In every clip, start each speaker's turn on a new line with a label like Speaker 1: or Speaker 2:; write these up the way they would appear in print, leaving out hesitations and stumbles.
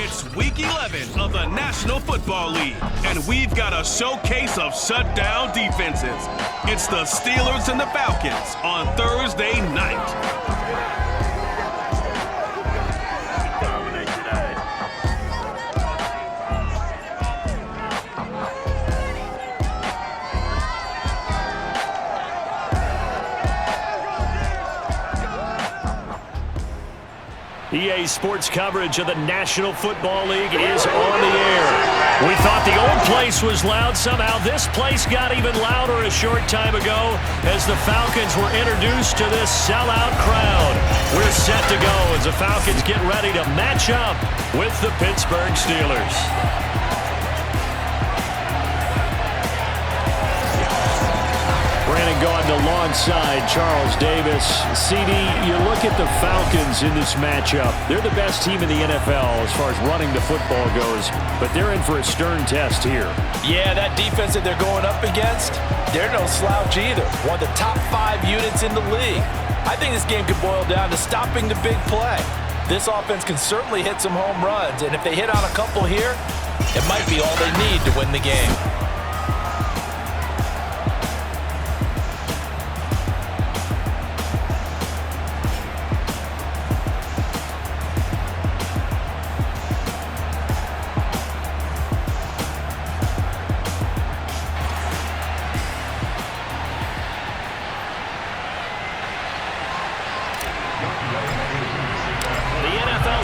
Speaker 1: It's Week 11 of the National Football League, and we've got a showcase of shutdown defenses. It's the Steelers and the Falcons on Thursday night.
Speaker 2: EA Sports coverage of the National Football League is on the air. We thought the old place was loud. Somehow this place got even louder a short time ago as the Falcons were introduced to this sellout crowd. We're set to go as the Falcons get ready to match up with the Pittsburgh Steelers. Brandon Gaudin alongside Charles Davis. CD, you look at the Falcons in this matchup. They're the best team in the NFL as far as running the football goes, but they're in for a stern test here.
Speaker 3: Yeah, that defense that they're going up against, they're no slouch either. One of the top 5 units in the league. I think this game could boil down to stopping the big play. This offense can certainly hit some home runs, and if they hit on a couple here, it might be all they need to win the game.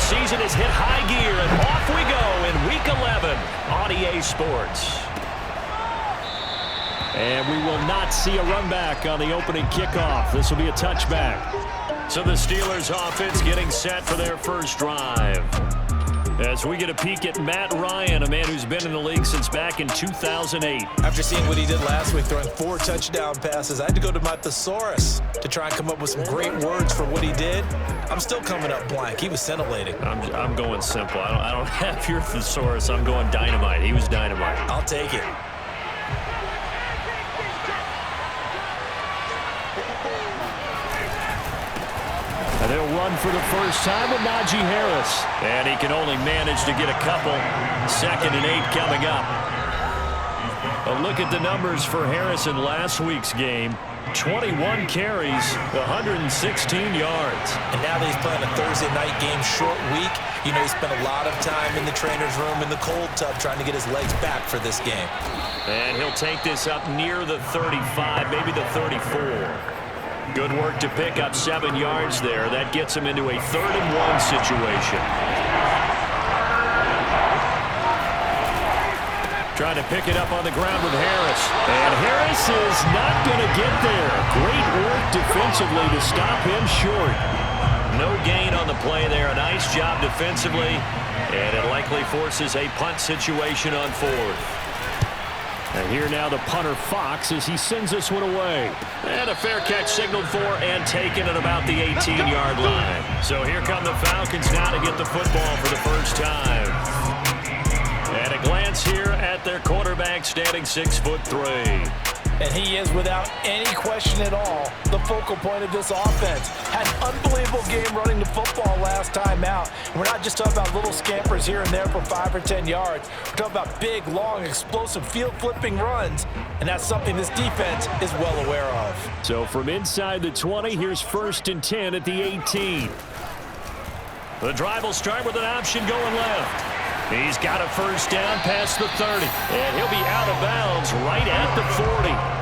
Speaker 2: Season is hit high gear, and off we go in Week 11 on EA Sports. And we will not see a run back on the opening kickoff. This will be a touchback. So the Steelers offense getting set for their first drive. As we get a peek at Matt Ryan, a man who's been in the league since back in 2008.
Speaker 3: After seeing what he did last week, throwing 4 touchdown passes, I had to go to my thesaurus to try and come up with some great words for what he did. I'm still coming up blank. He was scintillating.
Speaker 2: I'm going simple. I don't have your thesaurus. I'm going dynamite. He was dynamite.
Speaker 3: I'll take it.
Speaker 2: And they'll run for the first time with Najee Harris. And he can only manage to get a couple. 2nd and 8 coming up. A look at the numbers for Harris in last week's game. 21 carries, 116 yards.
Speaker 3: And now that he's playing a Thursday night game, short week, you know he spent a lot of time in the trainer's room in the cold tub trying to get his legs back for this game.
Speaker 2: And he'll take this up near the 35, maybe the 34. Good work to pick up 7 yards there. That gets him into a 3rd and 1 situation. Trying to pick it up on the ground with Harris. And Harris is not going to get there. Great work defensively to stop him short. No gain on the play there. A nice job defensively. And it likely forces a punt situation on 4th. And here now the punter Fox as he sends this one away. And a fair catch signaled for and taken at about the 18-yard line. So here come the Falcons now to get the football for the first time. And a glance here at their quarterback standing 6'3".
Speaker 3: And he is, without any question at all, the focal point of this offense. Had an unbelievable game running the football last time out. We're not just talking about little scampers here and there for 5 or 10 yards. We're talking about big, long, explosive, field-flipping runs. And that's something this defense is well aware of.
Speaker 2: So from inside the 20, here's 1st and 10 at the 18. The drive will start with an option going left. He's got a first down past the 30. And he'll be out of bounds right at the 40.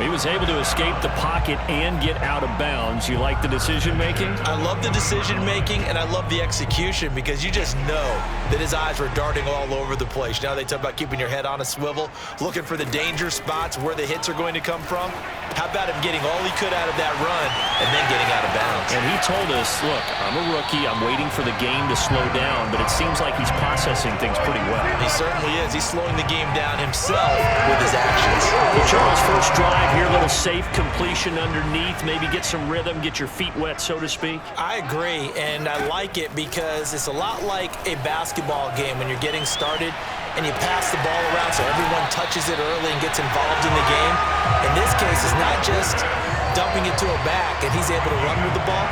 Speaker 2: He was able to escape the pocket and get out of bounds. You like the decision-making?
Speaker 3: I love the decision-making, and I love the execution because you just know that his eyes were darting all over the place. Now they talk about keeping your head on a swivel, looking for the danger spots where the hits are going to come from. How about him getting all he could out of that run and then getting out of bounds?
Speaker 2: And he told us, look, I'm a rookie. I'm waiting for the game to slow down, but it seems like he's processing things pretty well.
Speaker 3: He certainly is. He's slowing the game down himself with his actions.
Speaker 2: Well, Charles, first drive here, a little safe completion underneath, maybe get some rhythm, get your feet wet, so to speak.
Speaker 3: I agree, and I like it because it's a lot like a basketball game when you're getting started and you pass the ball around so everyone touches it early and gets involved in the game. In this case, it's not just dumping it to a back and he's able to run with the ball.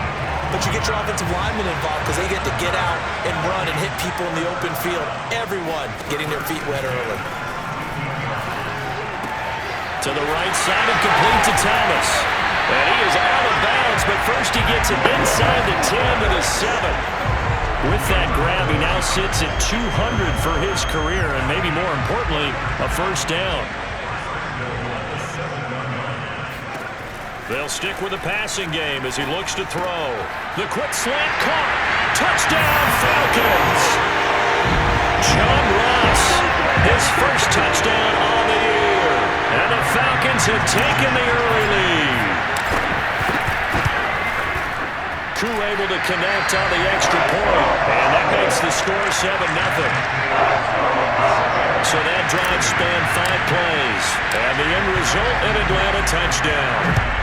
Speaker 3: but you get your offensive linemen involved because they get to get out and run and hit people in the open field. Everyone getting their feet wet early.
Speaker 2: To the right side and complete to Thomas. And he is out of bounds, but first he gets it inside the 10 to the 7. With that grab, he now sits at 200 for his career, and maybe more importantly, a first down. They'll stick with the passing game as he looks to throw. The quick slant caught. Touchdown, Falcons! John Ross, his first touchdown on the year. And the Falcons have taken the early lead. Koo able to connect on the extra point, and that makes the score 7-0. So that drive spanned 5 plays, and the end result, an Atlanta touchdown.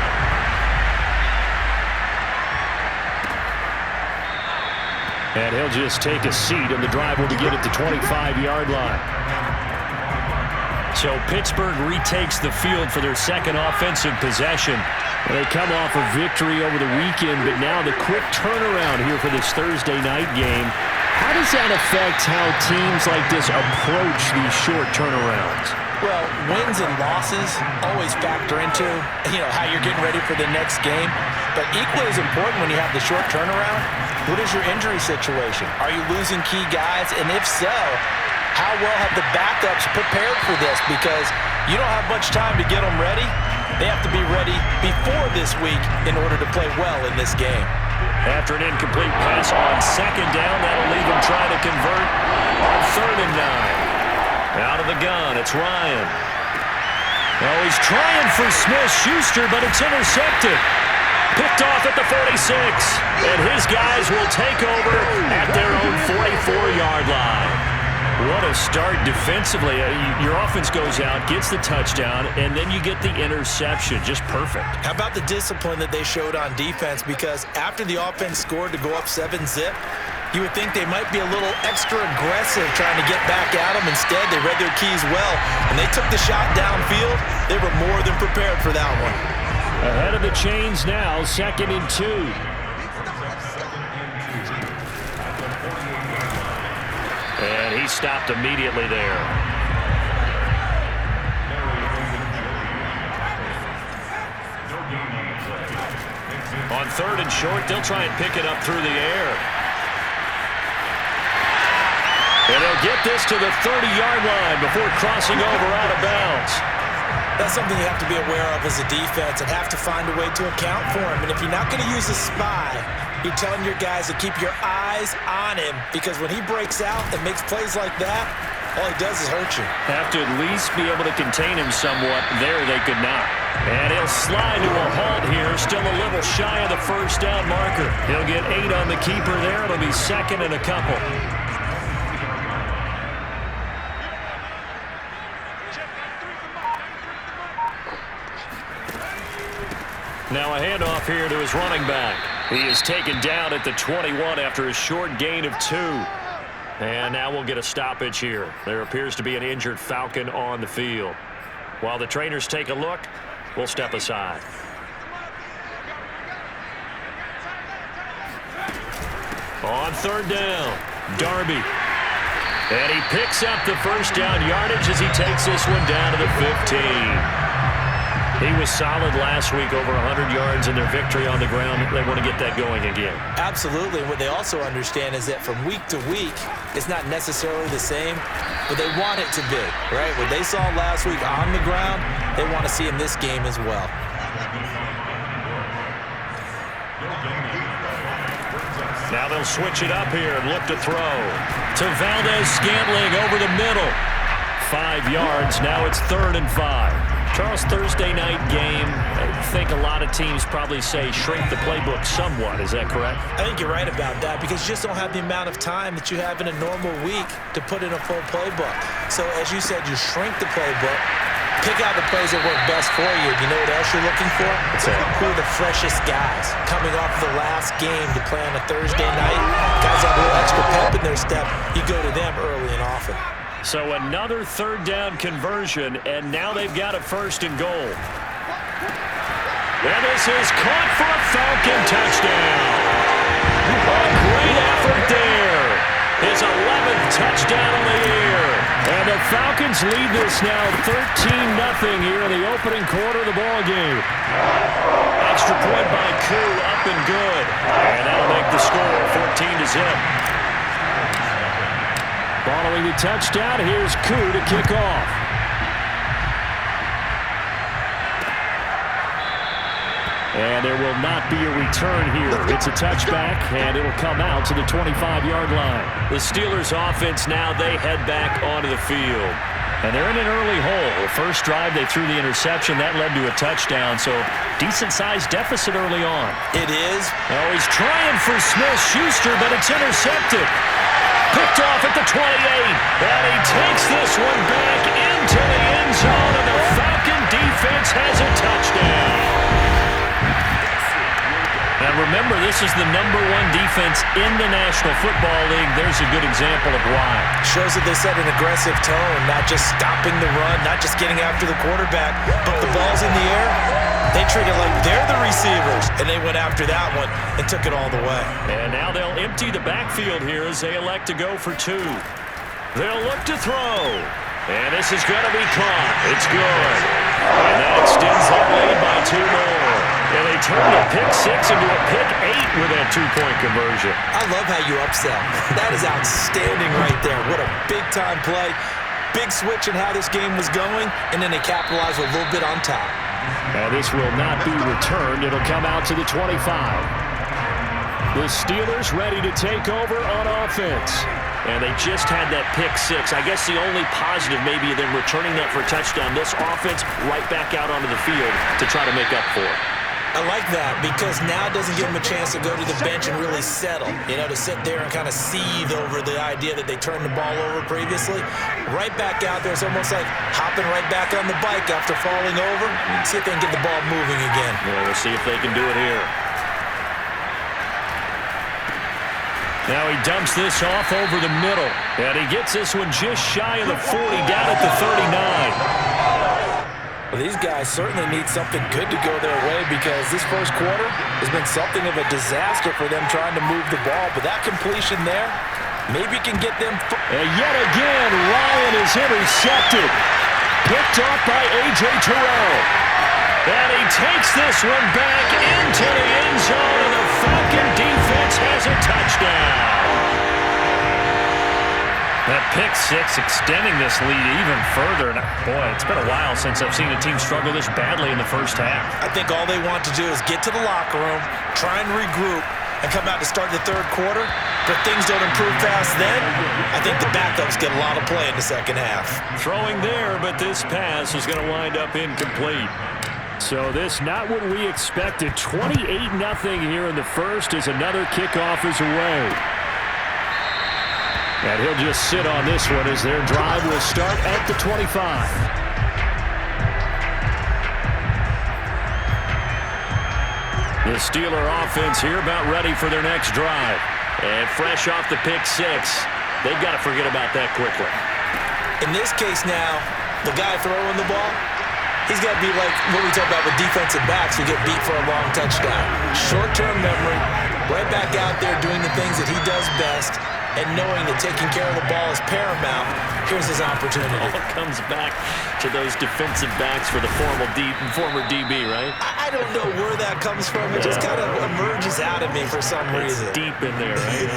Speaker 2: And he'll just take a seat, and the drive will begin at the 25-yard line. So Pittsburgh retakes the field for their second offensive possession. They come off a victory over the weekend, but now the quick turnaround here for this Thursday night game. How does that affect how teams like this approach these short turnarounds?
Speaker 3: Well, wins and losses always factor into, how you're getting ready for the next game. But equally as important when you have the short turnaround, what is your injury situation? Are you losing key guys? And if so, how well have the backups prepared for this? Because you don't have much time to get them ready. They have to be ready before this week in order to play well in this game.
Speaker 2: After an incomplete pass on second down, that'll leave him trying to convert on 3rd and 9. Out of the gun, it's Ryan. Oh, he's trying for Smith-Schuster, but it's intercepted. Picked off at the 46, and his guys will take over at their own 44-yard line. What a start defensively. Your offense goes out, gets the touchdown, and then you get the interception. Just perfect. How
Speaker 3: about the discipline that they showed on defense? Because after the offense scored to go up 7-zip, you would think they might be a little extra aggressive trying to get back at them. Instead, they read their keys well, and they took the shot downfield. They were more than prepared for that one.
Speaker 2: Ahead of the chains now, 2nd and 2. And he stopped immediately there. On 3rd and short, they'll try and pick it up through the air. And they'll get this to the 30-yard line before crossing over out of bounds.
Speaker 3: That's something you have to be aware of as a defense and have to find a way to account for him. And if you're not going to use a spy, you're telling your guys to keep your eyes on him, because when he breaks out and makes plays like that, all he does is hurt you.
Speaker 2: Have to at least be able to contain him somewhat. There they could not. And he'll slide to a halt here, still a little shy of the first down marker. He'll get 8 on the keeper there. It'll be 2nd and a couple. Now a handoff here to his running back. He is taken down at the 21 after a short gain of 2. And now we'll get a stoppage here. There appears to be an injured Falcon on the field. While the trainers take a look, we'll step aside. On 3rd down, Darby. And he picks up the first down yardage as he takes this one down to the 15. He was solid last week, over 100 yards in their victory on the ground. They want to get that going again.
Speaker 3: Absolutely. And what they also understand is that from week to week, it's not necessarily the same, but they want it to be, right? What they saw last week on the ground, they want to see in this game as well.
Speaker 2: Now they'll switch it up here and look to throw. To Valdez-Scantling over the middle. 5 yards. Now it's 3rd and 5. Charles, Thursday night game, I think a lot of teams probably say shrink the playbook somewhat. Is that correct?
Speaker 3: I think you're right about that, because you just don't have the amount of time that you have in a normal week to put in a full playbook. So as you said, you shrink the playbook, pick out the plays that work best for you. You know what else you're looking for? Who are the freshest guys coming off the last game to play on a Thursday night? Guys have a little extra pep in their step. You go to them early and often.
Speaker 2: So another 3rd down conversion, and now they've got a 1st and goal. And this is caught for a Falcon touchdown. effort there. His 11th touchdown on the year. And the Falcons lead this now 13-0 here in the opening quarter of the ball game. Extra point by Koo, up and good. And that'll make the score 14-0. Following the touchdown, here's Koo to kick off. And there will not be a return here. It's a touchback, and it'll come out to the 25-yard line. The Steelers' offense now, they head back onto the field. And they're in an early hole. The first drive, they threw the interception. That led to a touchdown, so decent-sized deficit early on.
Speaker 3: It is.
Speaker 2: Oh, he's trying for Smith-Schuster, but it's intercepted. Picked off at the 28. And he takes this one back into the end zone, and the Falcon defense has a touchdown. Now remember, this is the #1 defense in the National Football League. There's a good example of why.
Speaker 3: Shows that they set an aggressive tone, not just stopping the run, not just getting after the quarterback, but the ball's in the air. They treat it like they're the receivers, and they went after that one and took it all the way.
Speaker 2: And now they'll empty the backfield here as they elect to go for 2. They'll look to throw. And this is going to be caught. It's good. And that extends their lead by 2 more. And they turned a pick 6 into a pick 8 with that 2-point conversion.
Speaker 3: I love how you upsell. That is outstanding right there. What a big-time play. Big switch in how this game was going, and then they capitalized a little bit on top.
Speaker 2: Now this will not be returned. It'll come out to the 25. The Steelers ready to take over on offense. And they just had that pick 6. I guess the only positive maybe of them returning that for a touchdown. This offense right back out onto the field to try to make up for it.
Speaker 3: I like that because now it doesn't give them a chance to go to the bench and really settle. You know, to sit there and kind of seethe over the idea that they turned the ball over previously. Right back out there, it's almost like hopping right back on the bike after falling over. See if they can get the ball moving again.
Speaker 2: Well, we'll see if they can do it here. Now he dumps this off over the middle. And he gets this one just shy of the 40, down at the 39.
Speaker 3: Well, these guys certainly need something good to go their way because this first quarter has been something of a disaster for them trying to move the ball. But that completion there, maybe can get them.
Speaker 2: And yet again, Ryan is intercepted. Picked off by A.J. Terrell. And he takes this one back into the end zone, and the Falcon defense has a touchdown. That pick 6 extending this lead even further. And boy, it's been a while since I've seen a team struggle this badly in the first half.
Speaker 3: I think all they want to do is get to the locker room, try and regroup, and come out to start the third quarter. But things don't improve fast then. I think the backups get a lot of play in the second half.
Speaker 2: Throwing there, but this pass is going to wind up incomplete. So this not what we expected. 28-0 here in the first as another kickoff is away. And he'll just sit on this one as their drive will start at the 25. The Steeler offense here about ready for their next drive. And fresh off the pick 6, they've got to forget about that quickly.
Speaker 3: In this case now, the guy throwing the ball, he's got to be like what we talk about with defensive backs who get beat for a long touchdown. Short-term memory, right back out there doing the things that he does best, and knowing that taking care of the ball is paramount. Here's his opportunity.
Speaker 2: All comes back to those defensive backs for the former DB, right?
Speaker 3: I don't know where that comes from. It just kind of emerges out of me for some reason.
Speaker 2: It's deep in there, right?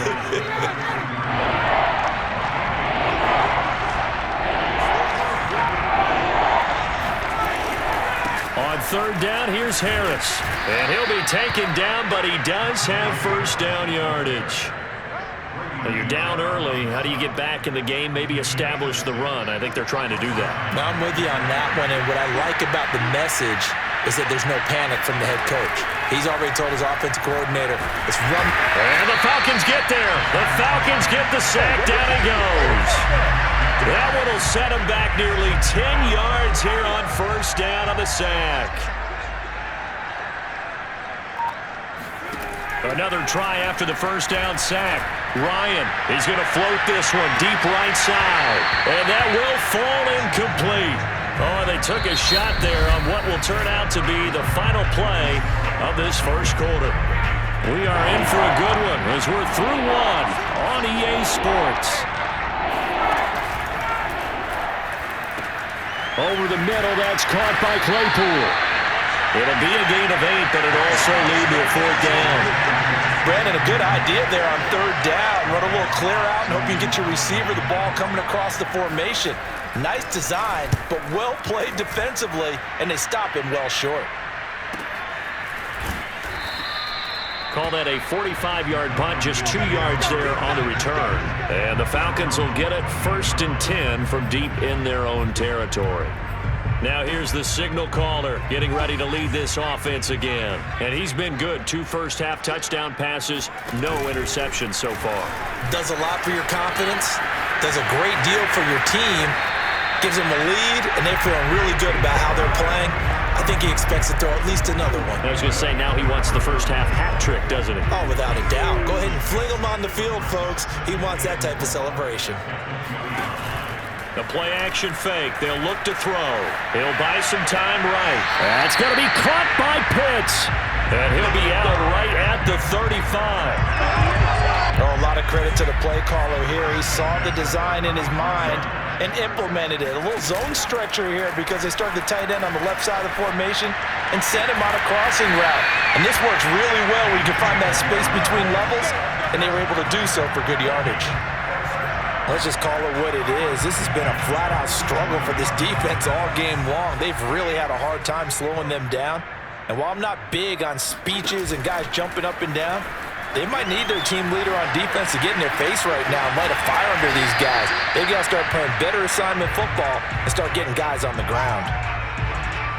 Speaker 2: On third down, here's Harris. And he'll be taken down, but he does have first down yardage. Now you're down early. How do you get back in the game? Maybe establish the run. I think they're trying to do that.
Speaker 3: Now I'm with you on that one, and what I like about the message is that there's no panic from the head coach. He's already told his offensive coordinator, let's run.
Speaker 2: And the Falcons get there. The Falcons get the sack. Down he goes. That one will set him back nearly 10 yards here on first down on the sack. Another try after the first down sack. Ryan is going to float this one deep right side. And that will fall incomplete. Oh, they took a shot there on what will turn out to be the final play of this first quarter. We are in for a good one as we're through one on EA Sports. Over the middle, that's caught by Claypool. It'll be a gain of 8, but it'll also lead to a 4th down.
Speaker 3: Brandon, a good idea there on 3rd down. Run a little clear out and hope you get your receiver the ball coming across the formation. Nice design, but well played defensively, and they stop him well short.
Speaker 2: Call that a 45-yard punt, just 2 yards there on the return. And the Falcons will get it 1st and 10 from deep in their own territory. Now here's the signal caller getting ready to lead this offense again. And he's been good. 2 first-half touchdown passes, no interceptions so far.
Speaker 3: Does a lot for your confidence, does a great deal for your team, gives them a lead, and they're feeling really good about how they're playing. I think he expects to throw at least another one.
Speaker 2: I was going to say, now he wants the first-half hat trick, doesn't he?
Speaker 3: Oh, without a doubt. Go ahead and fling him on the field, folks. He wants that type of celebration.
Speaker 2: The play-action fake. They'll look to throw. He'll buy some time right. That's going to be caught by Pitts. And he'll be out right at the 35.
Speaker 3: Oh, a lot of credit to the play caller here. He saw the design in his mind and implemented it. A little zone stretcher here because they started the tight end on the left side of the formation and sent him on a crossing route. And this works really well where you can find that space between levels, and they were able to do so for good yardage. Let's just call it what it is. This has been a flat-out struggle for this defense all game long. They've really had a hard time slowing them down. And while I'm not big on speeches and guys jumping up and down, they might need their team leader on defense to get in their face right now and light a fire under these guys. They've got to start playing better assignment football and start getting guys on the ground.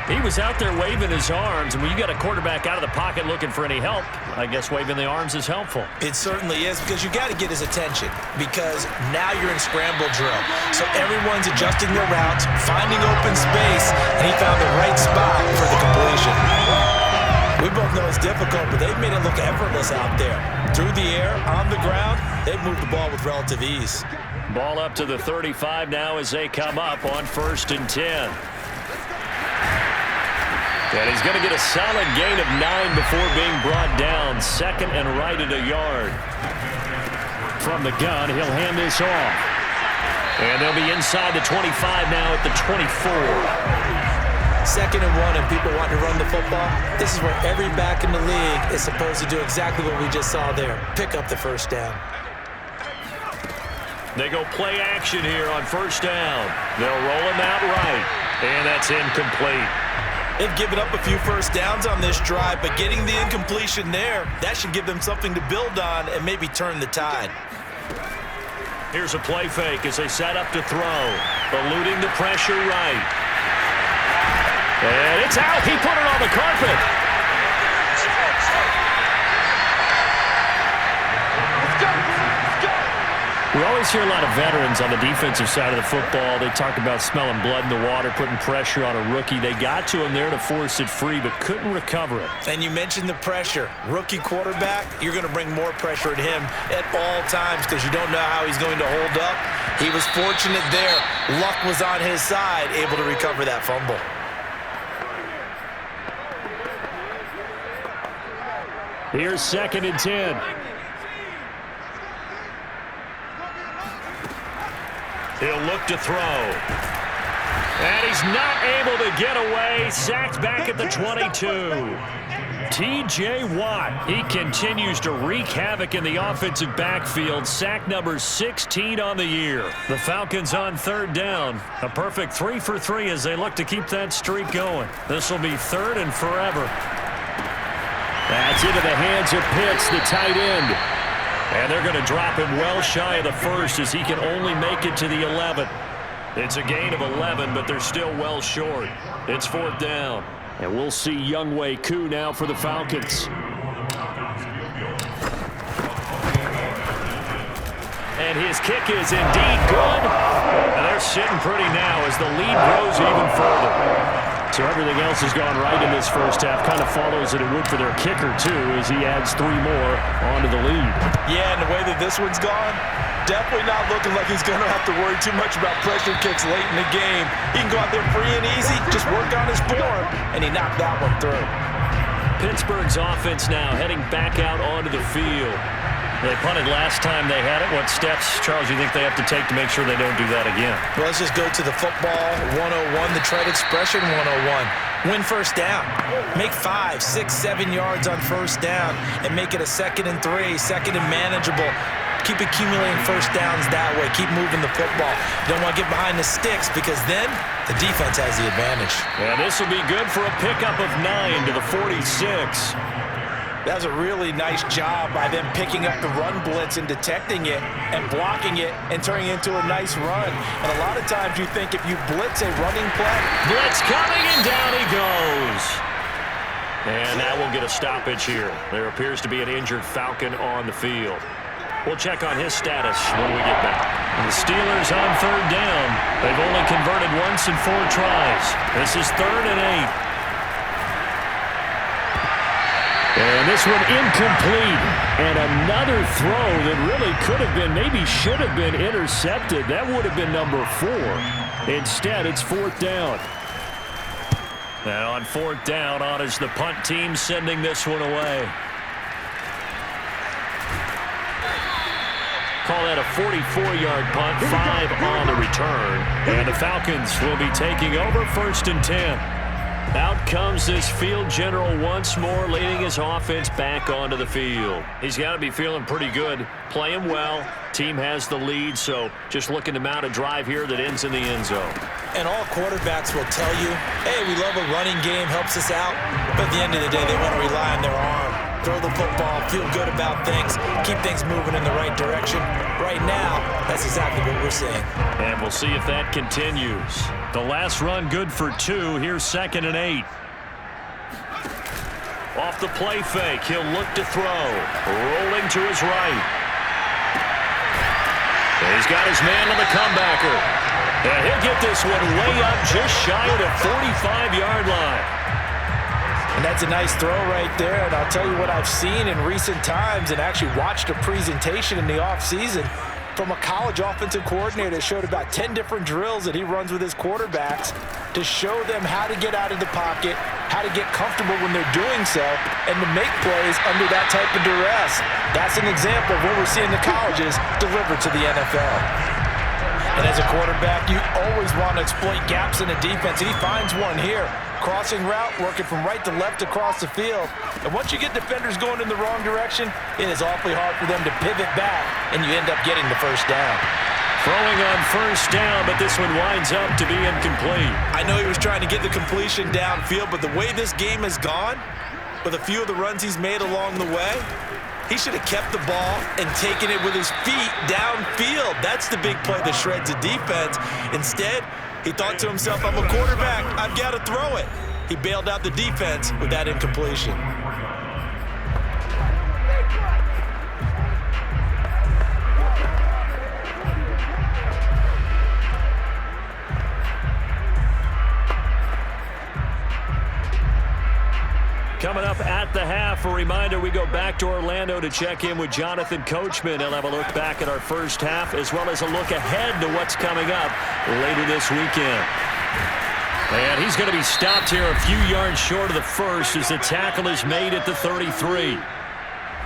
Speaker 2: He was out there waving his arms, and when you got a quarterback out of the pocket looking for any help, I guess waving the arms is helpful.
Speaker 3: It certainly is, because you got to get his attention, because now you're in scramble drill. So everyone's adjusting their routes, finding open space, and he found the right spot for the completion. We both know it's difficult, but they've made it look effortless out there. Through the air, on the ground, they've moved the ball with relative ease.
Speaker 2: Ball up to the 35 now as they come up on 1st and 10. And he's going to get a solid gain of 9 before being brought down. 2nd and right at a yard. From the gun, he'll hand this off. And they'll be inside the 25 now at the 24.
Speaker 3: 2nd and 1, and people want to run the football. This is where every back in the league is supposed to do exactly what we just saw there. Pick up the 1st down.
Speaker 2: They go play action here on 1st down. They'll roll him out right. And that's incomplete.
Speaker 3: They've given up a few 1st downs on this drive, but getting the incompletion there, that should give them something to build on and maybe turn the tide.
Speaker 2: Here's a play fake as they set up to throw. Eluding the pressure right. And it's out. He put it on the carpet. We always hear a lot of veterans on the defensive side of the football. They talk about smelling blood in the water, putting pressure on a rookie. They got to him there to force it free, but couldn't recover it.
Speaker 3: And you mentioned the pressure. Rookie quarterback, you're going to bring more pressure at him at all times because you don't know how he's going to hold up. He was fortunate there. Luck was on his side, able to recover that fumble.
Speaker 2: Here's 2nd and 10. He'll look to throw. And he's not able to get away. Sacked back at the 22. T.J. Watt, he continues to wreak havoc in the offensive backfield. Sack number 16 on the year. The Falcons on 3rd down. A perfect 3 for 3 as they look to keep that streak going. This will be 3rd and forever. That's into the hands of Pitts, the tight end. And they're going to drop him well shy of the 1st as he can only make it to the 11. It's a gain of 11, but they're still well short. It's 4th down. And we'll see Younghoe Koo now for the Falcons. And his kick is indeed good. And they're sitting pretty now as the lead grows even further. So everything else has gone right in this 1st half. Kind of follows that it would for their kicker, too, as he adds 3 more onto the lead.
Speaker 3: Yeah, and the way that this one's gone, definitely not looking like he's going to have to worry too much about pressure kicks late in the game. He can go out there free and easy, just work on his form, and he knocked that one through.
Speaker 2: Pittsburgh's offense now heading back out onto the field. They punted last time they had it. What steps, Charles, you think they have to take to make sure they don't do that again?
Speaker 3: Well, let's just go to the football 101, the trade expression 101. Win first down. Make 5, 6, 7 yards on first down and make it a 2nd and 3, 2nd and manageable. Keep accumulating first downs that way. Keep moving the football. Don't want to get behind the sticks because then the defense has the advantage.
Speaker 2: And this will be good for a pickup of 9 to the 46.
Speaker 3: That was a really nice job by them picking up the run blitz and detecting it and blocking it and turning it into a nice run. And a lot of times you think if you blitz a running play.
Speaker 2: Blitz coming and down he goes. And that will get a stoppage here. There appears to be an injured Falcon on the field. We'll check on his status when we get back. And the Steelers on 3rd down. They've only converted once in 4 tries. This is 3rd and 8. And this one incomplete. And another throw that really could have been, maybe should have been intercepted. That would have been number 4. Instead, it's 4th down. Now on 4th down, on is the punt team sending this one away. Call that a 44-yard punt, 5 on the return. And the Falcons will be taking over 1st and 10. Out comes this field general once more, leading his offense back onto the field. He's got to be feeling pretty good, playing well. Team has the lead, so just looking to mount a drive here that ends in the end zone.
Speaker 3: And all quarterbacks will tell you, hey, we love a running game, helps us out. But at the end of the day, they want to rely on their arm. Throw the football, feel good about things, keep things moving in the right direction. Right now, that's exactly what we're seeing.
Speaker 2: And we'll see if that continues. The last run good for 2. Here's 2nd and 8. Off the play fake, he'll look to throw. Rolling to his right. And he's got his man on the comebacker. And he'll get this one way up just shy of the 45-yard line.
Speaker 3: And that's a nice throw right there. And I'll tell you what I've seen in recent times and actually watched a presentation in the offseason from a college offensive coordinator that showed about 10 different drills that he runs with his quarterbacks to show them how to get out of the pocket, how to get comfortable when they're doing so, and to make plays under that type of duress. That's an example of what we're seeing the colleges deliver to the NFL. And as a quarterback, you always want to exploit gaps in the defense, and he finds one here. Crossing route, working from right to left across the field. And once you get defenders going in the wrong direction, it is awfully hard for them to pivot back, and you end up getting the first down.
Speaker 2: Throwing on first down, but this one winds up to be incomplete.
Speaker 3: I know he was trying to get the completion downfield, but the way this game has gone, with a few of the runs he's made along the way, he should have kept the ball and taken it with his feet downfield. That's the big play that shreds the defense. Instead, he thought to himself, I'm a quarterback, I've got to throw it. He bailed out the defense with that incompletion.
Speaker 2: Coming up at the half, a reminder, we go back to Orlando to check in with Jonathan Coachman. He'll have a look back at our first half as well as a look ahead to what's coming up later this weekend. And he's going to be stopped here a few yards short of the first as the tackle is made at the 33.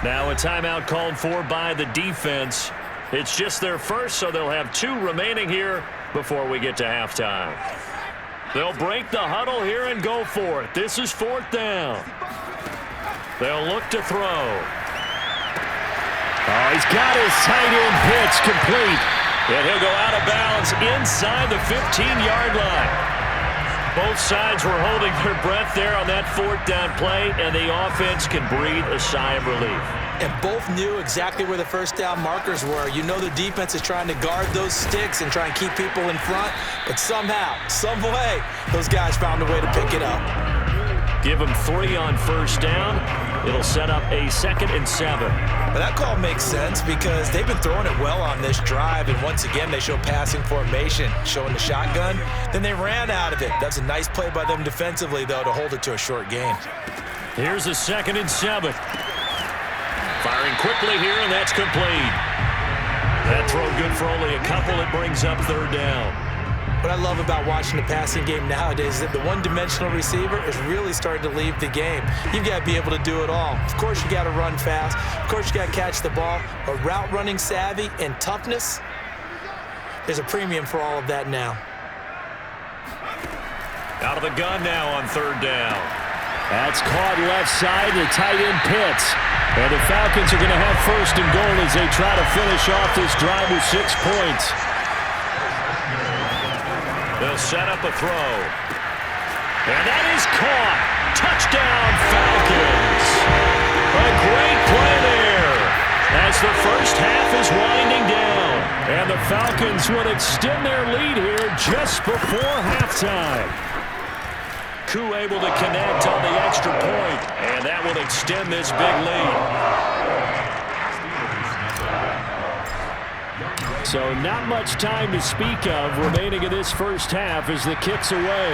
Speaker 2: Now a timeout called for by the defense. It's just their first, so they'll have 2 remaining here before we get to halftime. They'll break the huddle here and go for it. This is 4th down. They'll look to throw. Oh, he's got his tight end pitch complete. And he'll go out of bounds inside the 15-yard line. Both sides were holding their breath there on that 4th down play, and the offense can breathe a sigh of relief.
Speaker 3: And both knew exactly where the first down markers were. You know the defense is trying to guard those sticks and try and keep people in front, but somehow, some way, those guys found a way to pick it up.
Speaker 2: Give them 3 on first down. It'll set up a 2nd and 7.
Speaker 3: But that call makes sense because they've been throwing it well on this drive, and once again they show passing formation, showing the shotgun. Then they ran out of it. That's a nice play by them defensively, though, to hold it to a short gain.
Speaker 2: Here's a 2nd and 7. Firing quickly here, and that's complete. That throw good for only a couple. It brings up 3rd down.
Speaker 3: What I love about watching the passing game nowadays is that the one-dimensional receiver is really starting to leave the game. You've got to be able to do it all. Of course, you got to run fast. Of course, you got to catch the ball. But route running savvy and toughness, there's a premium for all of that now.
Speaker 2: Out of the gun now on third down. That's caught left side, the tight end Pitts. And the Falcons are going to have first and goal as they try to finish off this drive with 6 points. They'll set up a throw. And that is caught. Touchdown, Falcons. A great play there as the first half is winding down. And the Falcons would extend their lead here just before halftime. Koo able to connect on the extra point, and that will extend this big lead. So not much time to speak of remaining in this first half as the kick's away.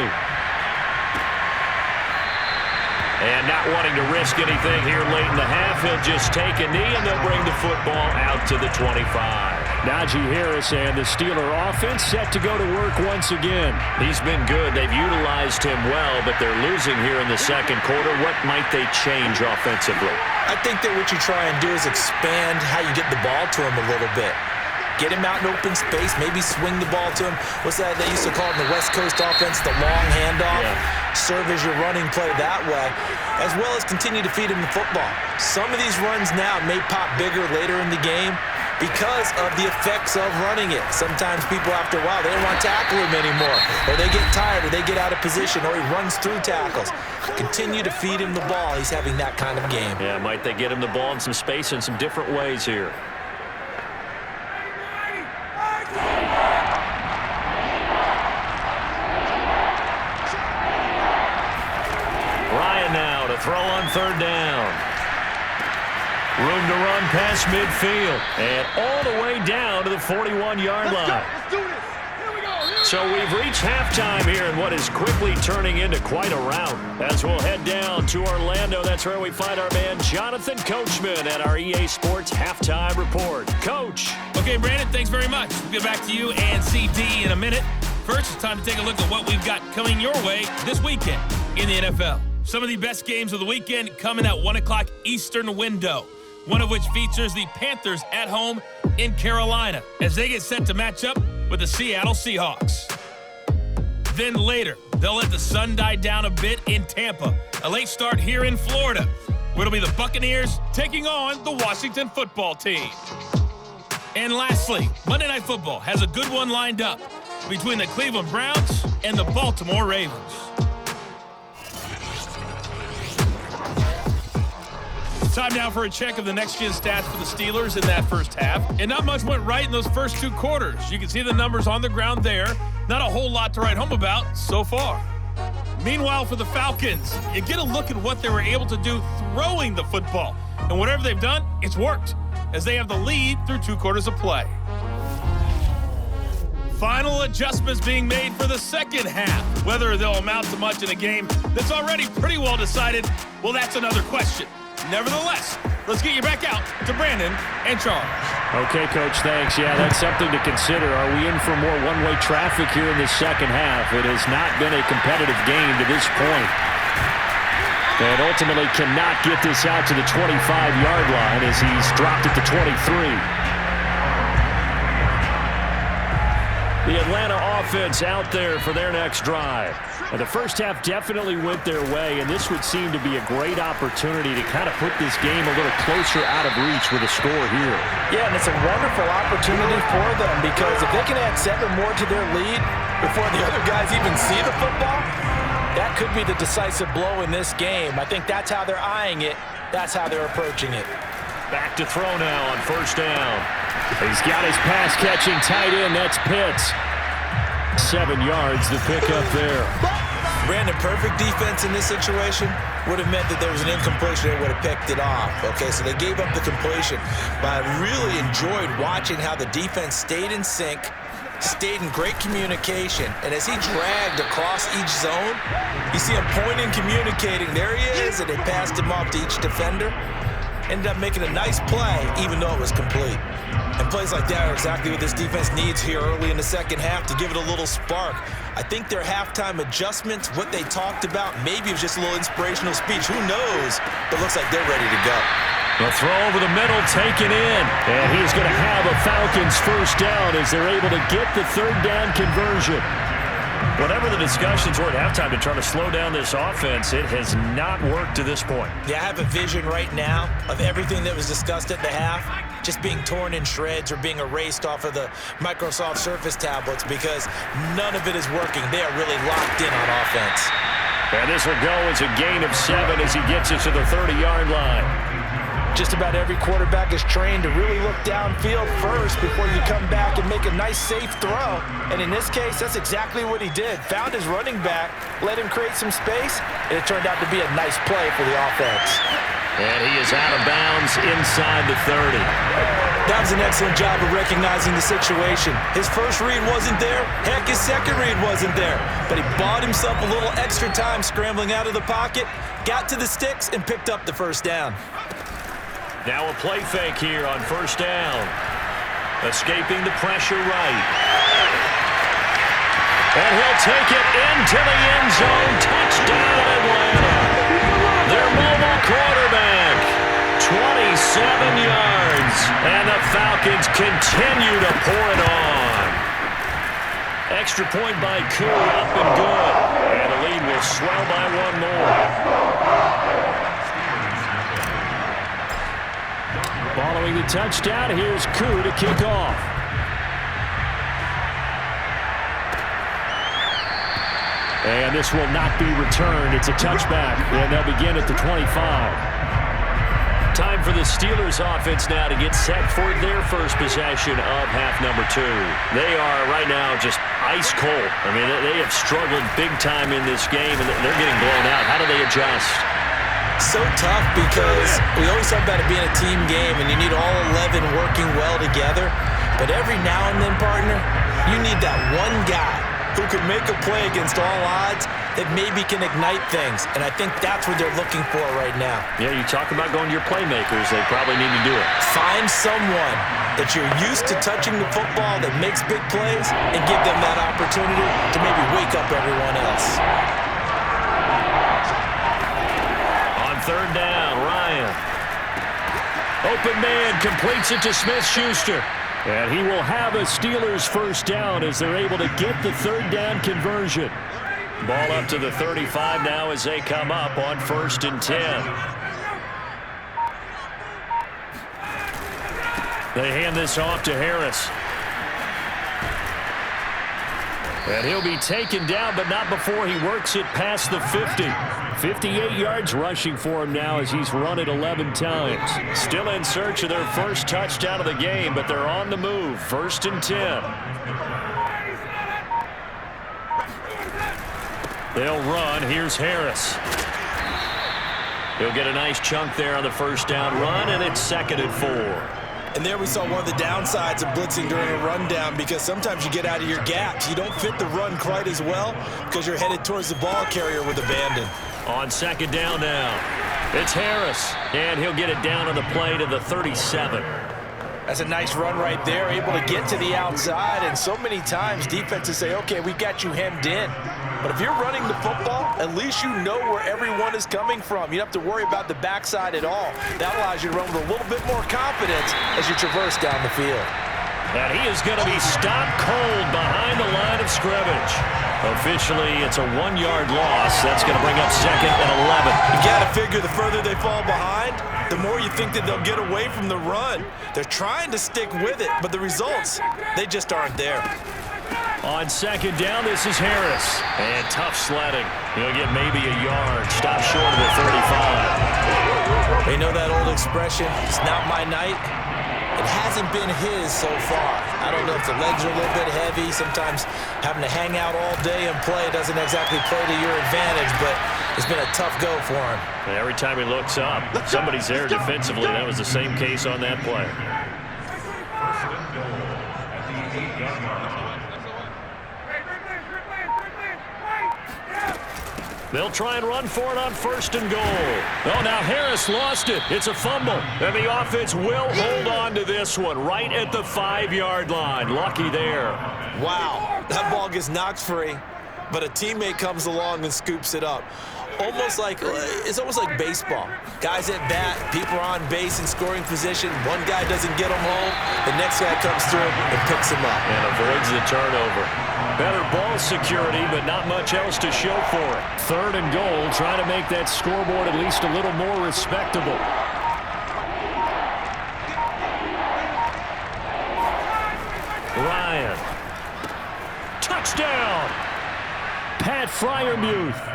Speaker 2: And not wanting to risk anything here late in the half, he'll just take a knee, and they'll bring the football out to the 25. Najee Harris and the Steeler offense set to go to work once again. He's been good. They've utilized him well, but they're losing here in the second quarter. What might they change offensively?
Speaker 3: I think that what you try and do is expand how you get the ball to him a little bit. Get him out in open space, maybe swing the ball to him. What's that they used to call it in the West Coast offense, the long handoff? Yeah. Serve as your running play that way, as well as continue to feed him the football. Some of these runs now may pop bigger later in the game because of the effects of running it. Sometimes people, after a while, they don't want to tackle him anymore, or they get tired, or they get out of position, or he runs through tackles. Continue to feed him the ball. He's having that kind of game.
Speaker 2: Yeah, might they get him the ball in some space in some different ways here. Throw on third down. Room to run past midfield. And all the way down to the 41-yard line. So we've reached halftime here in what is quickly turning into quite a rout. As we'll head down to Orlando, that's where we find our man Jonathan Coachman at our EA Sports Halftime Report. Coach.
Speaker 4: Okay, Brandon, thanks very much. We'll get back to you and CD in a minute. First, it's time to take a look at what we've got coming your way this weekend in the NFL. Some of the best games of the weekend coming at 1 o'clock Eastern window, one of which features the Panthers at home in Carolina as they get set to match up with the Seattle Seahawks. Then later, they'll let the sun die down a bit in Tampa. A late start here in Florida, where it'll be the Buccaneers taking on the Washington football team. And lastly, Monday Night Football has a good one lined up between the Cleveland Browns and the Baltimore Ravens. Time now for a check of the next-gen stats for the Steelers in that first half. And not much went right in those first two quarters. You can see the numbers on the ground there. Not a whole lot to write home about so far. Meanwhile, for the Falcons, you get a look at what they were able to do throwing the football. And whatever they've done, it's worked, as they have the lead through 2 quarters of play. Final adjustments being made for the second half. Whether they'll amount to much in a game that's already pretty well decided, well, that's another question. Nevertheless, let's get you back out to Brandon and Charles.
Speaker 2: Okay, Coach, thanks. Yeah, that's something to consider. Are we in for more one-way traffic here in the second half? It has not been a competitive game to this point. And ultimately cannot get this out to the 25-yard line as he's dropped it to 23. The Atlanta offense out there for their next drive. And the first half definitely went their way, and this would seem to be a great opportunity to kind of put this game a little closer out of reach with a score here.
Speaker 3: Yeah, and it's a wonderful opportunity for them because if they can add 7 more to their lead before the other guys even see the football, that could be the decisive blow in this game. I think that's how they're eyeing it. That's how they're approaching it.
Speaker 2: Back to throw now on first down. He's got his pass-catching tight end. That's Pitts. 7 yards to pick up there.
Speaker 3: Brandon, perfect defense in this situation would have meant that there was an incompletion. They would have picked it off. Okay, so they gave up the completion. But I really enjoyed watching how the defense stayed in sync, stayed in great communication. And as he dragged across each zone, you see him pointing, communicating. There he is, and they passed him off to each defender. ended up making a nice play, even though it was complete. And plays like that are exactly what this defense needs here early in the second half to give it a little spark. I think their halftime adjustments, what they talked about, maybe it was just a little inspirational speech. Who knows? But it looks like they're ready to go.
Speaker 2: The throw over the middle taken in. And he's going to have a Falcons first down as they're able to get the third down conversion. Whatever the discussions were at halftime to try to slow down this offense, it has not worked to this point.
Speaker 3: Yeah, I have a vision right now of everything that was discussed at the half just being torn in shreds or being erased off of the Microsoft Surface tablets because none of it is working. They are really locked in on offense.
Speaker 2: And this will go as a gain of 7 as he gets it to the 30-yard line.
Speaker 3: Just about every quarterback is trained to really look downfield first before you come back and make a nice, safe throw. And in this case, that's exactly what he did. Found his running back, let him create some space, and it turned out to be a nice play for the offense.
Speaker 2: And he is out of bounds inside the 30.
Speaker 3: That was an excellent job of recognizing the situation. His first read wasn't there. Heck, his second read wasn't there. But he bought himself a little extra time scrambling out of the pocket, got to the sticks, and picked up the first down.
Speaker 2: Now a play fake here on first down. Escaping the pressure right. And he'll take it into the end zone. Touchdown, Atlanta. Their mobile quarterback. 27 yards. And the Falcons continue to pour it on. Extra point by Koo, up and good. And the lead will swell by one more. Following the touchdown, here's Koo to kick off. And this will not be returned. It's a touchback, and they'll begin at the 25. Time for the Steelers offense now to get set for their first possession of half number 2. They are right now just ice cold. I mean, they have struggled big time in this game, and they're getting blown out. How do they adjust?
Speaker 3: So tough because we always talk about it being a team game and you need all 11 working well together. But every now and then, partner, you need that one guy who could make a play against all odds that maybe can ignite things. And I think that's what they're looking for right now.
Speaker 2: Yeah, you talk about going to your playmakers. They probably need to do it.
Speaker 3: Find someone that you're used to touching the football that makes big plays and give them that opportunity to maybe wake up everyone else.
Speaker 2: Third down, Ryan. Open man completes it to Smith-Schuster. And he will have a Steelers first down as they're able to get the third down conversion. Ball up to the 35 now as they come up on 1st and 10. They hand this off to Harris. And he'll be taken down, but not before he works it past the 50. 58 yards rushing for him now as he's run it 11 times. Still in search of their first touchdown of the game, but they're on the move. 1st and 10. They'll run. Here's Harris. He'll get a nice chunk there on the first down run, and it's 2nd and 4.
Speaker 3: And there we saw one of the downsides of blitzing during a rundown because sometimes you get out of your gaps. You don't fit the run quite as well because you're headed towards the ball carrier with abandon.
Speaker 2: On 2nd down now, it's Harris, and he'll get it down on the play to the 37.
Speaker 3: That's a nice run right there, able to get to the outside, and so many times defenses say, okay, we got you hemmed in. But if you're running the football, at least you know where everyone is coming from. You don't have to worry about the backside at all. That allows you to run with a little bit more confidence as you traverse down the field.
Speaker 2: And he is going to be stopped cold behind the line of scrimmage. Officially, it's a 1-yard loss. That's going to bring up 2nd and 11.
Speaker 3: You got to figure the further they fall behind, the more you think that they'll get away from the run. They're trying to stick with it, but the results, they just aren't there.
Speaker 2: On 2nd down, this is Harris. And tough sledding. He'll get maybe a yard. Stop short of the 35.
Speaker 3: They know that old expression, it's not my night. It hasn't been his so far. I don't know if the legs are a little bit heavy. Sometimes having to hang out all day and play doesn't exactly play to your advantage, but it's been a tough go for him.
Speaker 2: And every time he looks up, somebody's there defensively. That was the same case on that play. They'll try and run for it on 1st and goal. Oh, now Harris lost it. It's a fumble. And the offense will hold on to this one right at the 5-yard line. Lucky there.
Speaker 3: Wow, that ball gets knocked free, but a teammate comes along and scoops it up. It's almost like baseball. Guys at bat, people are on base in scoring position. One guy doesn't get him home. The next guy comes through and picks him up.
Speaker 2: And avoids the turnover. Better ball security, but not much else to show for it. 3rd and goal, trying to make that scoreboard at least a little more respectable. Ryan. Touchdown! Pat Freiermuth.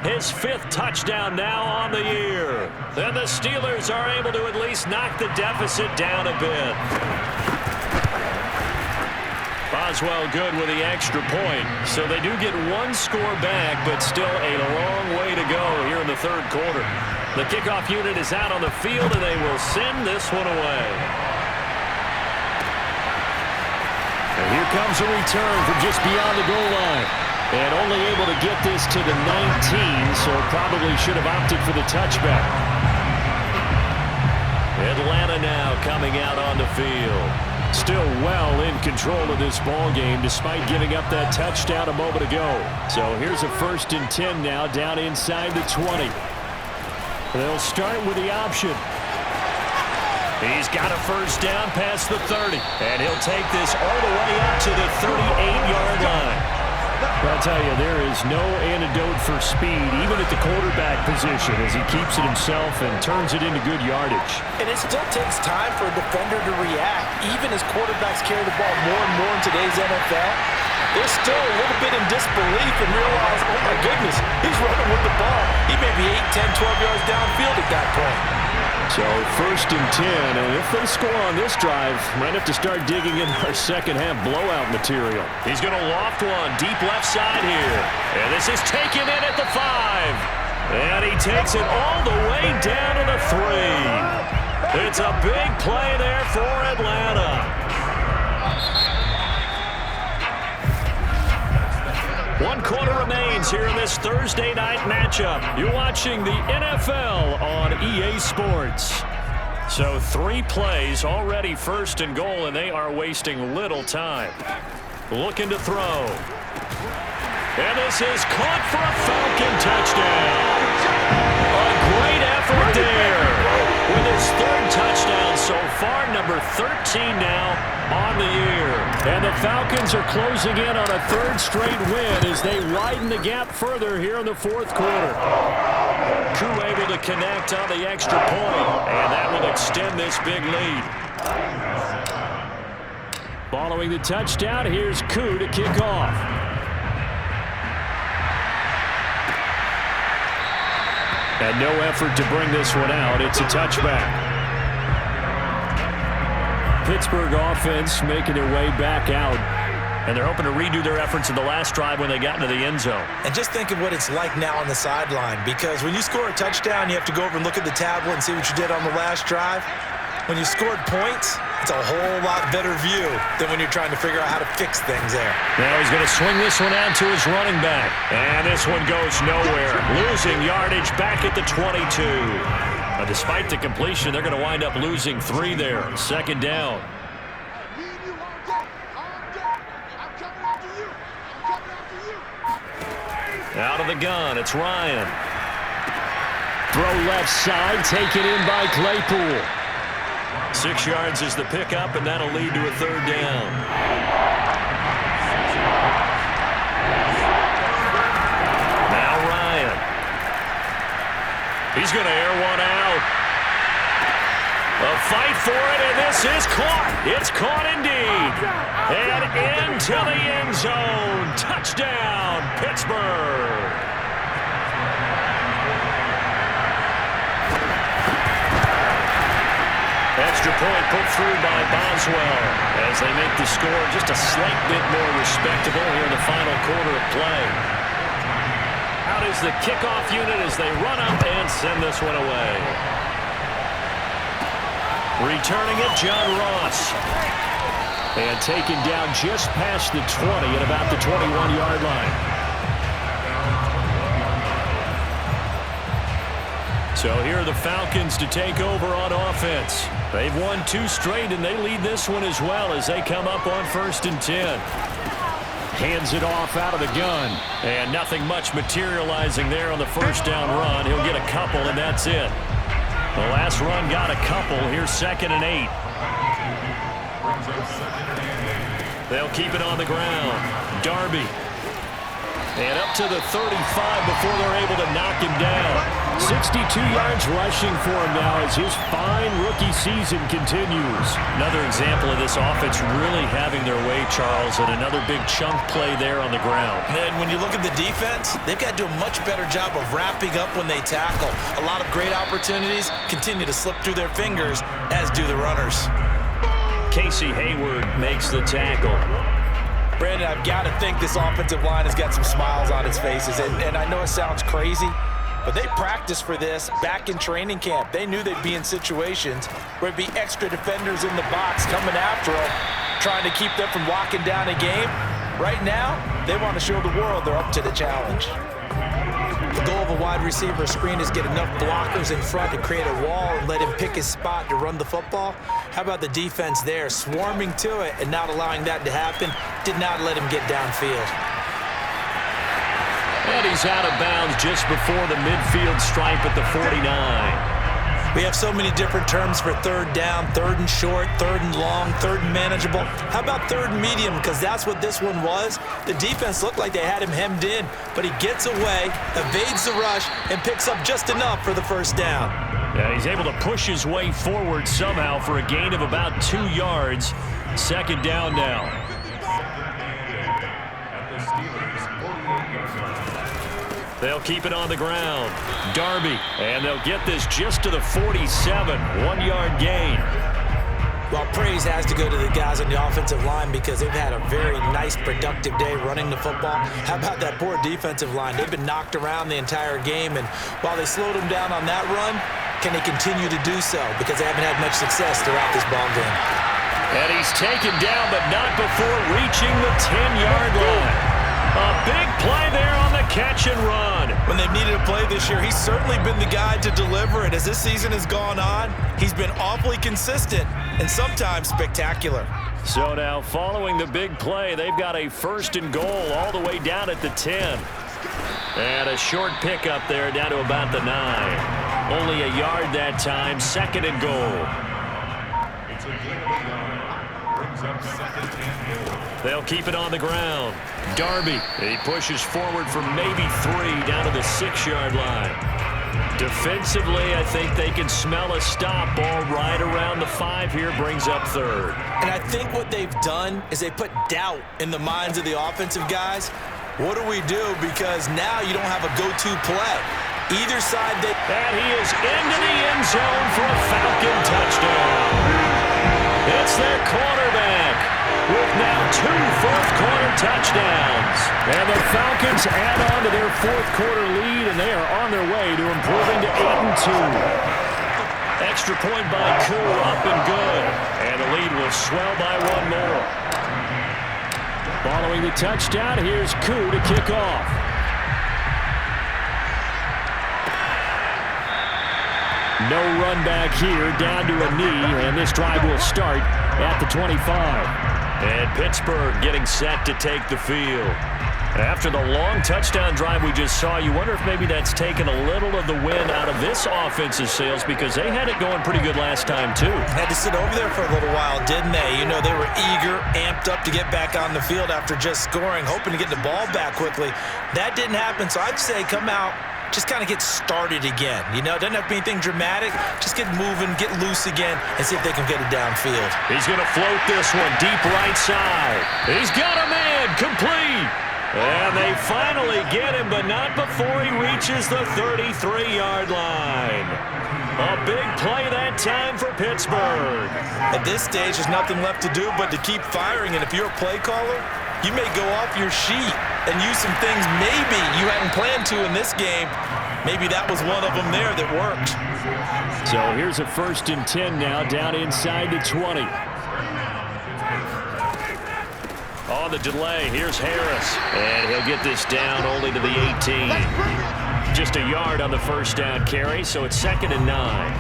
Speaker 2: His 5th touchdown now on the year. Then the Steelers are able to at least knock the deficit down a bit. Boswell good with the extra point. So they do get 1 score back, but still a long way to go here in the 3rd quarter. The kickoff unit is out on the field, and they will send this one away. And here comes a return from just beyond the goal line. And only able to get this to the 19, so probably should have opted for the touchback. Atlanta now coming out on the field. Still well in control of this ball game despite giving up that touchdown a moment ago. So here's a 1st and 10 now down inside the 20. They'll start with the option. He's got a 1st down past the 30. And he'll take this all the way up to the 38-yard line. I'll tell you, there is no antidote for speed, even at the quarterback position, as he keeps it himself and turns it into good yardage.
Speaker 3: And it still takes time for a defender to react, even as quarterbacks carry the ball more and more in today's NFL. They're still a little bit in disbelief and realize, oh my goodness, he's running with the ball. He may be 8, 10, 12 yards downfield at that point.
Speaker 2: So 1st and 10, and if they score on this drive, might have to start digging in our second-half blowout material. He's going to loft one deep left side here. And this is taken in at the 5. And he takes it all the way down to the 3. It's a big play there for Atlanta. 1 quarter remains here in this Thursday night matchup. You're watching the NFL on EA Sports. So 3 plays already 1st and goal, and they are wasting little time. Looking to throw. And this is caught for a Falcon touchdown. A great effort there. With his 3rd touchdown so far, number 13 now on the year. And the Falcons are closing in on a 3rd straight win as they widen the gap further here in the 4th quarter. Koo able to connect on the extra point, and that will extend this big lead. Following the touchdown, here's Koo to kick off. And no effort to bring this one out. It's a touchback. Pittsburgh offense making their way back out. And they're hoping to redo their efforts in the last drive when they got into the end zone.
Speaker 3: And just think of what it's like now on the sideline, because when you score a touchdown, you have to go over and look at the tablet and see what you did on the last drive. When you scored points, it's a whole lot better view than when you're trying to figure out how to fix things there.
Speaker 2: Now he's going to swing this one out to his running back. And this one goes nowhere. Losing yardage back at the 22. Despite the completion, they're going to wind up losing 3 there. 2nd down. Out of the gun, it's Ryan. Throw left side, taken in by Claypool. 6 yards is the pickup, and that'll lead to a 3rd down. Now Ryan. He's going to air one out. A fight for it, and this is caught. It's caught indeed. And into the end zone. Touchdown, Pittsburgh. Extra point put through by Boswell as they make the score just a slight bit more respectable here in the final quarter of play. Out is the kickoff unit as they run up and send this one away. Returning it, John Ross. And taken down just past the 20 at about the 21-yard line. So here are the Falcons to take over on offense. They've won 2 straight, and they lead this one as well as they come up on 1st and 10. Hands it off out of the gun. And nothing much materializing there on the first down run. He'll get a couple, and that's it. The last run got a couple. Here's 2nd and 8. They'll keep it on the ground. Darby. And up to the 35 before they're able to knock him down. 62 yards rushing for him now as his fine rookie season continues. Another example of this offense really having their way, Charles, and another big chunk play there on the ground.
Speaker 3: And when you look at the defense, they've got to do a much better job of wrapping up when they tackle. A lot of great opportunities continue to slip through their fingers, as do the runners.
Speaker 2: Casey Hayward makes the tackle.
Speaker 3: Brandon, I've got to think this offensive line has got some smiles on its faces. And I know it sounds crazy, but they practiced for this back in training camp. They knew they'd be in situations where there'd be extra defenders in the box coming after them, trying to keep them from locking down a game. Right now, they want to show the world they're up to the challenge. The goal of a wide receiver screen is get enough blockers in front to create a wall and let him pick his spot to run the football. How about the defense there, swarming to it and not allowing that to happen? Did not let him get downfield.
Speaker 2: And he's out of bounds just before the midfield stripe at the 49.
Speaker 3: We have so many different terms for 3rd down, 3rd and short, 3rd and long, 3rd and manageable. How about 3rd and medium? Because that's what this one was. The defense looked like they had him hemmed in, but he gets away, evades the rush, and picks up just enough for the 1st down.
Speaker 2: Yeah, he's able to push his way forward somehow for a gain of about 2 yards. 2nd down now. They'll keep it on the ground. Darby, and they'll get this just to the 47, 1-yard gain.
Speaker 3: Well, praise has to go to the guys on the offensive line because they've had a very nice, productive day running the football. How about that poor defensive line? They've been knocked around the entire game, and while they slowed them down on that run, can they continue to do so? Because they haven't had much success throughout this ball game.
Speaker 2: And he's taken down, but not before reaching the 10-yard line. A big play there on the catch and run.
Speaker 3: When they've needed a play this year, he's certainly been the guy to deliver it. As this season has gone on, he's been awfully consistent and sometimes spectacular.
Speaker 2: So now, following the big play, they've got a 1st and goal all the way down at the 10. And a short pickup there down to about the 9. Only a yard that time, 2nd and goal. They'll keep it on the ground. Darby, he pushes forward for maybe 3 down to the 6-yard line. Defensively, I think they can smell a stop. Ball right around the 5 here, brings up 3rd.
Speaker 3: And I think what they've done is they put doubt in the minds of the offensive guys. What do we do? Because now you don't have a go-to play. Either side they...
Speaker 2: And he is into the end zone for a Falcon touchdown. It's their quarterback with now 2 fourth-quarter touchdowns. And the Falcons add on to their 4th-quarter lead, and they are on their way to improving to 8-2. Extra point by Koo, up and good. And the lead will swell by 1 more. Following the touchdown, here's Koo to kick off. No run back here, down to a knee, and this drive will start at the 25. And Pittsburgh getting set to take the field. After the long touchdown drive we just saw, you wonder if maybe that's taken a little of the wind out of this offense's sails because they had it going pretty good last time too.
Speaker 3: Had to sit over there for a little while, didn't they? You know, they were eager, amped up to get back on the field after just scoring, hoping to get the ball back quickly. That didn't happen, so I'd say come out, just kind of get started again. You know, it doesn't have to be anything dramatic. Just get moving, get loose again, and see if they can get it downfield.
Speaker 2: He's going to float this one deep right side. He's got a man, complete. And they finally get him, but not before he reaches the 33-yard line. A big play that time for Pittsburgh.
Speaker 3: At this stage, there's nothing left to do but to keep firing, and if you're a play caller, you may go off your sheet and use some things maybe you hadn't planned to in this game. Maybe that was one of them there that worked.
Speaker 2: So here's a 1st and 10 now, down inside the 20. On the delay, here's Harris. And he'll get this down only to the 18. Just a yard on the first down carry, so it's 2nd and 9.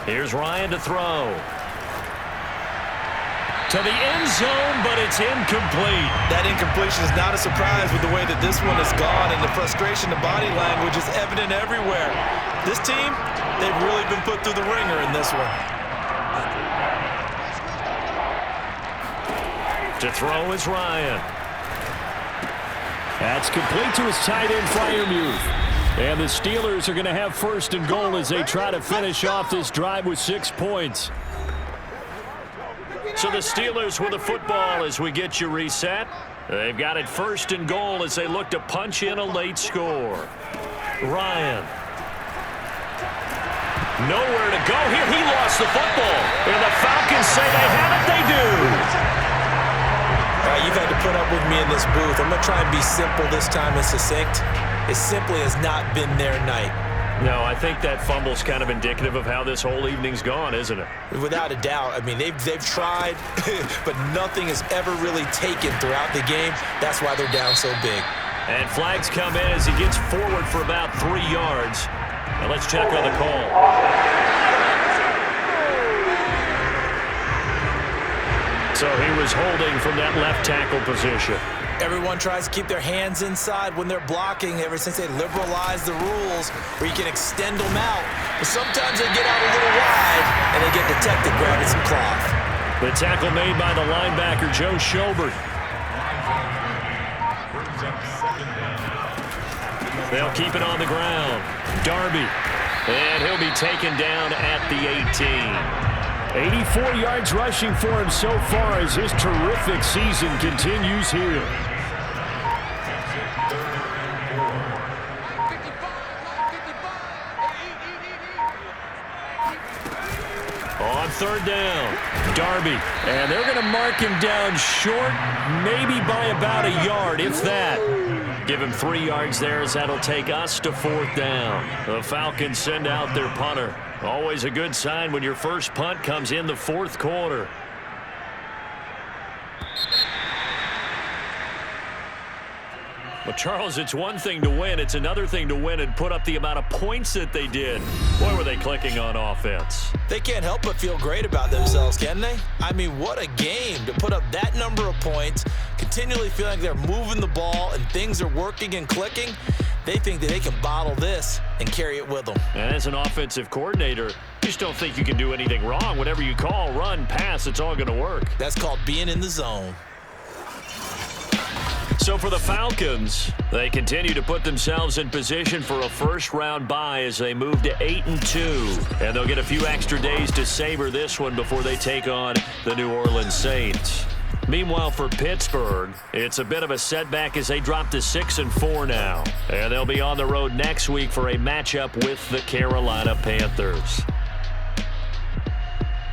Speaker 2: Here's Ryan to throw. To the end zone, but it's incomplete.
Speaker 3: That incompletion is not a surprise with the way that this one has gone, and the frustration, the body language is evident everywhere. This team, they've really been put through the ringer in this one.
Speaker 2: To throw is Ryan. That's complete to his tight end, Freiermuth. And the Steelers are going to have 1st and goal as they try to finish off this drive with 6 points. So the Steelers with the football as we get you reset. They've got it 1st and goal as they look to punch in a late score. Ryan. Nowhere to go here. He lost the football. And the Falcons say they have it. They do.
Speaker 3: You've had to put up with me in this booth. I'm going to try and be simple this time and succinct. It simply has not been their night.
Speaker 2: No, I think that fumble's kind of indicative of how this whole evening's gone, isn't it?
Speaker 3: Without a doubt. I mean, they've tried, but nothing has ever really taken throughout the game. That's why they're down so big.
Speaker 2: And flags come in as he gets forward for about 3 yards. Now let's check on the call. So he was holding from that left tackle position.
Speaker 3: Everyone tries to keep their hands inside when they're blocking ever since they liberalized the rules where you can extend them out. But sometimes they get out a little wide and they get detected grabbing some cloth.
Speaker 2: The tackle made by the linebacker, Joe Schobert. They'll keep it on the ground. Darby. And he'll be taken down at the 18. 84 yards rushing for him so far as his terrific season continues here. On 3rd down, Darby. And they're going to mark him down short, maybe by about a yard, if that. Give him 3 yards there as that'll take us to 4th down. The Falcons send out their punter. Always a good sign when your first punt comes in the 4th quarter. Well, Charles, it's one thing to win. It's another thing to win and put up the amount of points that they did. Boy, were they clicking on offense.
Speaker 3: They can't help but feel great about themselves, can they? I mean, what a game to put up that number of points, continually feeling like they're moving the ball and things are working and clicking. They think that they can bottle this and carry it with them.
Speaker 2: And as an offensive coordinator, you just don't think you can do anything wrong. Whatever you call, run, pass, it's all going to work.
Speaker 3: That's called being in the zone.
Speaker 2: So for the Falcons, they continue to put themselves in position for a first-round bye as they move to 8-2. And they'll get a few extra days to savor this one before they take on the New Orleans Saints. Meanwhile, for Pittsburgh, it's a bit of a setback as they drop to 6-4 now. And they'll be on the road next week for a matchup with the Carolina Panthers.